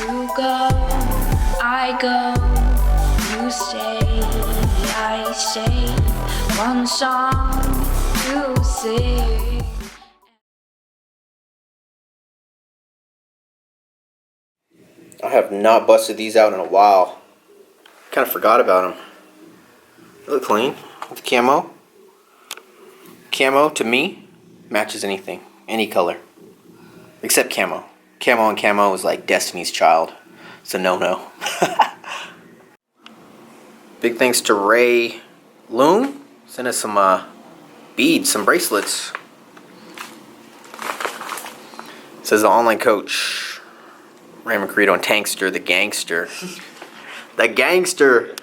You go, I go, you stay, I stay. One song to sing. I have not busted these out in a while. Kind of forgot about them. They look clean with camo. Camo to me matches anything, any color, except camo. Camo and camo is like Destiny's Child. It's a no-no. Big thanks to Ray Loon. Sent us some beads, some bracelets. It says the online coach. Raymond Carrito and Tankster, the gangster. The gangster.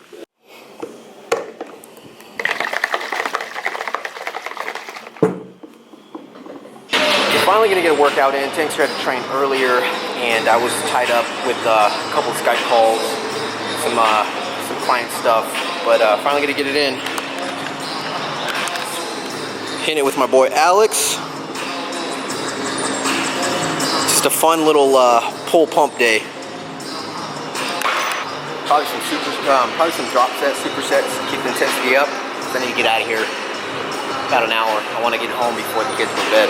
We're finally gonna get a workout in. Tankster had to train earlier, and I was tied up with a couple of Skype calls, some client stuff, but finally gonna get it in. Hitting it with my boy Alex. Just a fun little pull pump day. Probably some drop sets, supersets, keep the intensity up. I need to get out of here about an hour. I want to get home before the kids go to bed.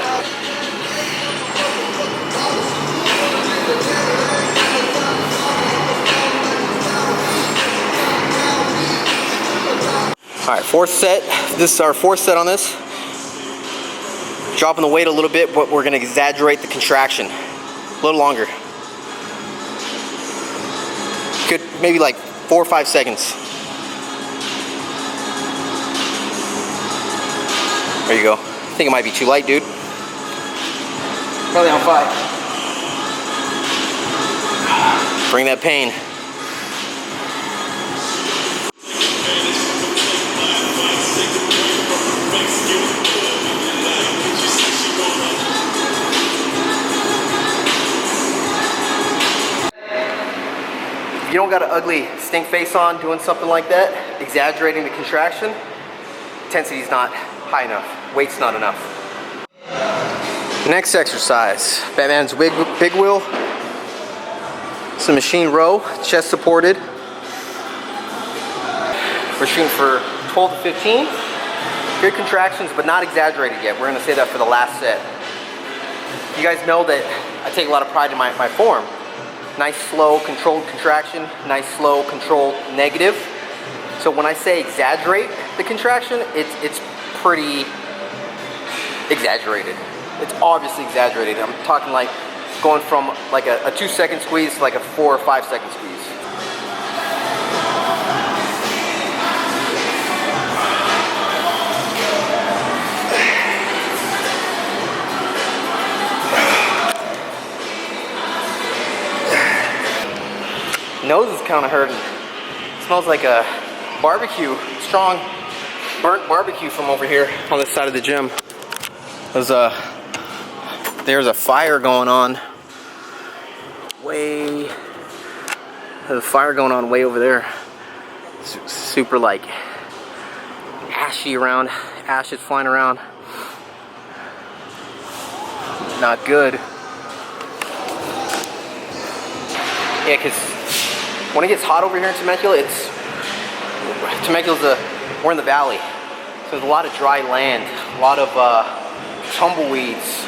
All right, fourth set. This is our fourth set on this. Dropping the weight a little bit, but we're gonna exaggerate the contraction. A little longer. Good, maybe like 4 or 5 seconds. There you go. I think it might be too light, dude. Probably on 5. Bring that pain. If you don't got an ugly stink face on doing something like that, exaggerating the contraction, intensity's not high enough, weight's not enough. Next exercise, Batman's big wheel, some machine row, chest supported. We're shooting for 12 to 15. Good contractions, but not exaggerated yet. We're gonna say that for the last set. You guys know that I take a lot of pride in my form. Nice, slow, controlled contraction, nice, slow, controlled negative. So when I say exaggerate the contraction, it's pretty exaggerated. It's obviously exaggerated. I'm talking like going from like a 2-second squeeze to like a 4 or 5 second squeeze. Nose is kind of hurting. It smells like a barbecue, strong burnt barbecue from over here on this side of the gym. There's a fire going on way. There's a fire going on way over there. It's super like ashy around, ashes flying around. Not good. Yeah, because when it gets hot over here in Temecula, we're in the valley. So there's a lot of dry land, a lot of tumbleweeds,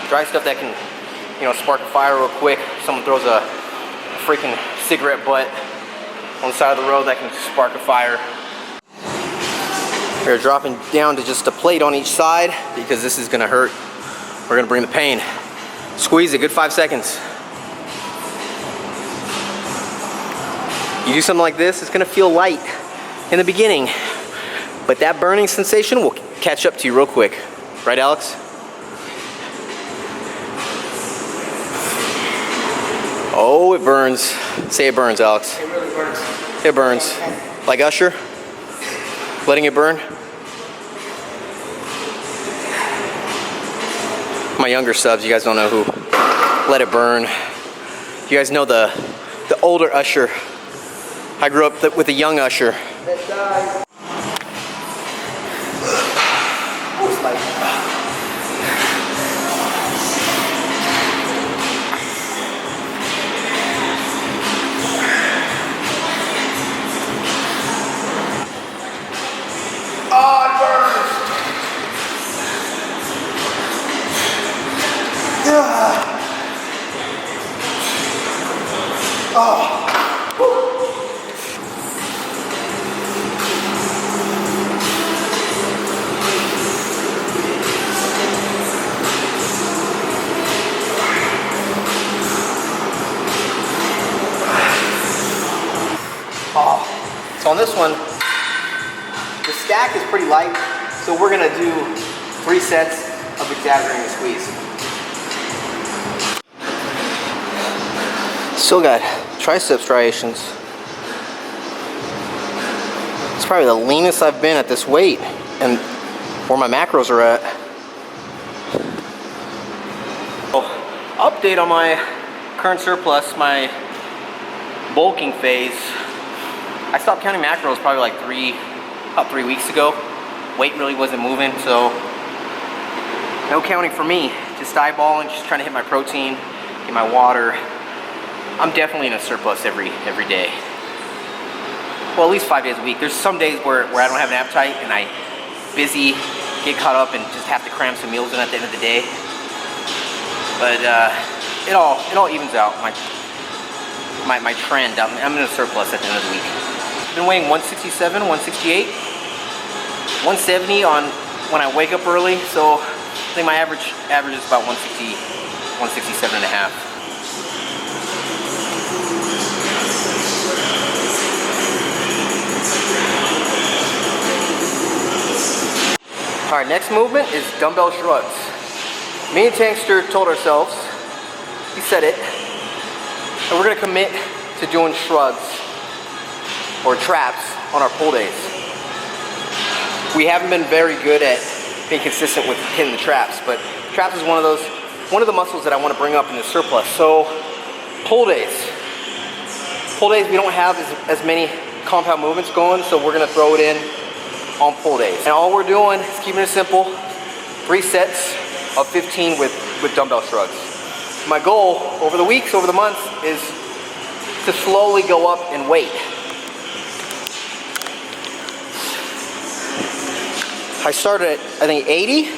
dry stuff that can, spark a fire real quick. Someone throws a freaking cigarette butt on the side of the road that can spark a fire. We're dropping down to just a plate on each side because this is gonna hurt. We're gonna bring the pain. Squeeze it, good 5 seconds. You do something like this, it's gonna feel light in the beginning, but that burning sensation will catch up to you real quick. Right, Alex? Oh, it burns. Say it burns, Alex. It really burns. It burns. Like Usher? Letting it burn? My younger subs, you guys don't know who Let It Burn. You guys know the older Usher. I grew up with a young Usher. Let's die. So on this one, the stack is pretty light, so we're gonna do 3 sets of exaggerating the squeeze. Still got tricep striations. It's probably the leanest I've been at this weight and where my macros are at. Oh, update on my current surplus, my bulking phase. I stopped counting macros probably like about 3 weeks ago. Weight really wasn't moving, so no counting for me. Just eyeballing, just trying to hit my protein, get my water. I'm definitely in a surplus every day. Well, at least 5 days a week. There's some days where I don't have an appetite and I busy, get caught up and just have to cram some meals in at the end of the day. But it all evens out. My trend, I'm in a surplus at the end of the week. I've been weighing 167, 168, 170 on when I wake up early, so I think my average is about 160, 167 and a half. All right, next movement is dumbbell shrugs. Me and Tankster told ourselves, he said it, and we're gonna commit to doing shrugs or traps on our pull days. We haven't been very good at being consistent with hitting the traps, but traps is one of the muscles that I want to bring up in the surplus. So pull days we don't have as many compound movements going, so we're gonna throw it in on pull days. And all we're doing is keeping it simple, 3 sets of 15 with dumbbell shrugs. My goal over the weeks, over the months, is to slowly go up in weight. I started at, I think, 80.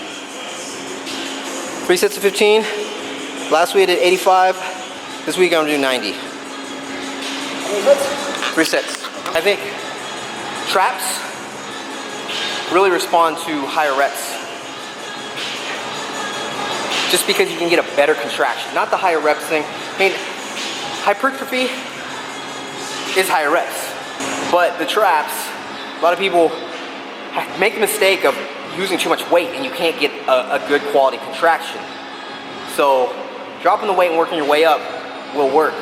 3 sets of 15. Last week I did 85. This week I'm gonna do 90. 3 sets. I think traps really respond to higher reps. Just because you can get a better contraction. Not the higher reps thing. I mean, hypertrophy is higher reps. But the traps, a lot of people make the mistake of using too much weight and you can't get a good quality contraction. So dropping the weight and working your way up will work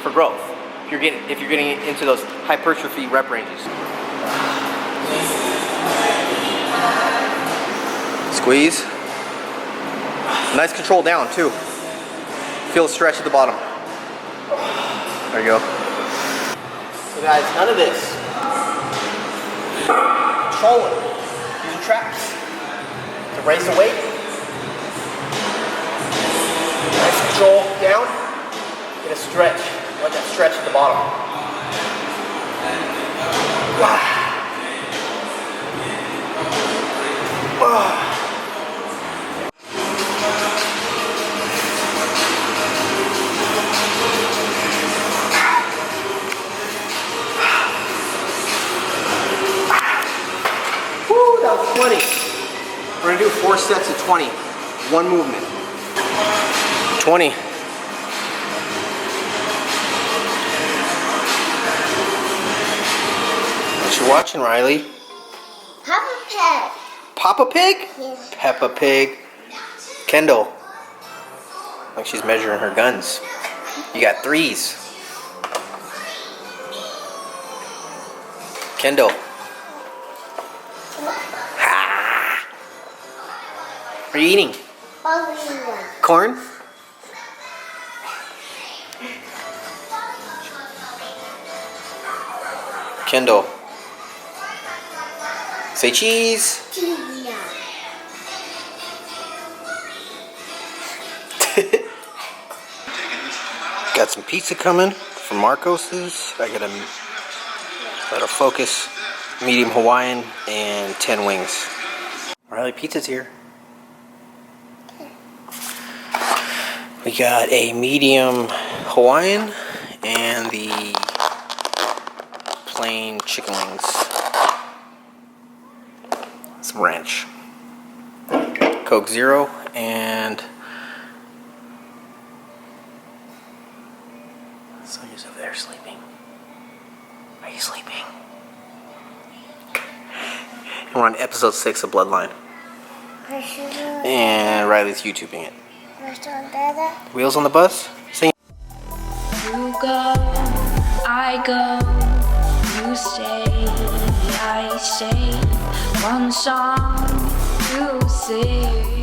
for growth if you're getting into those hypertrophy rep ranges. Squeeze. Nice control down too. Feel a stretch at the bottom. There you go. So guys, none of this. Control it. Using traps to raise the weight. Nice control down. Get a stretch. Let that stretch at the bottom. Woo, that was 20. We're gonna do 4 sets of 20. One movement. 20. What you watching, Riley? Peppa Pig. Papa Pig? Yes. Peppa Pig. Kendall. Like she's measuring her guns. You got 3s. Kendall. Ah. What are you eating? Corn? Kendall. Say cheese. Got some pizza coming from Marcos's. I got a focus medium Hawaiian and 10 wings. Riley, pizza's here. We got a medium Hawaiian and and the plain chicken wings. Some ranch. Coke Zero and Sonia's over there sleeping. Are you sleeping? And we're on episode 6 of Bloodline. And Riley's YouTubing it. Wheels on the bus? Sing. You go, I go, you stay, I stay. One song to sing.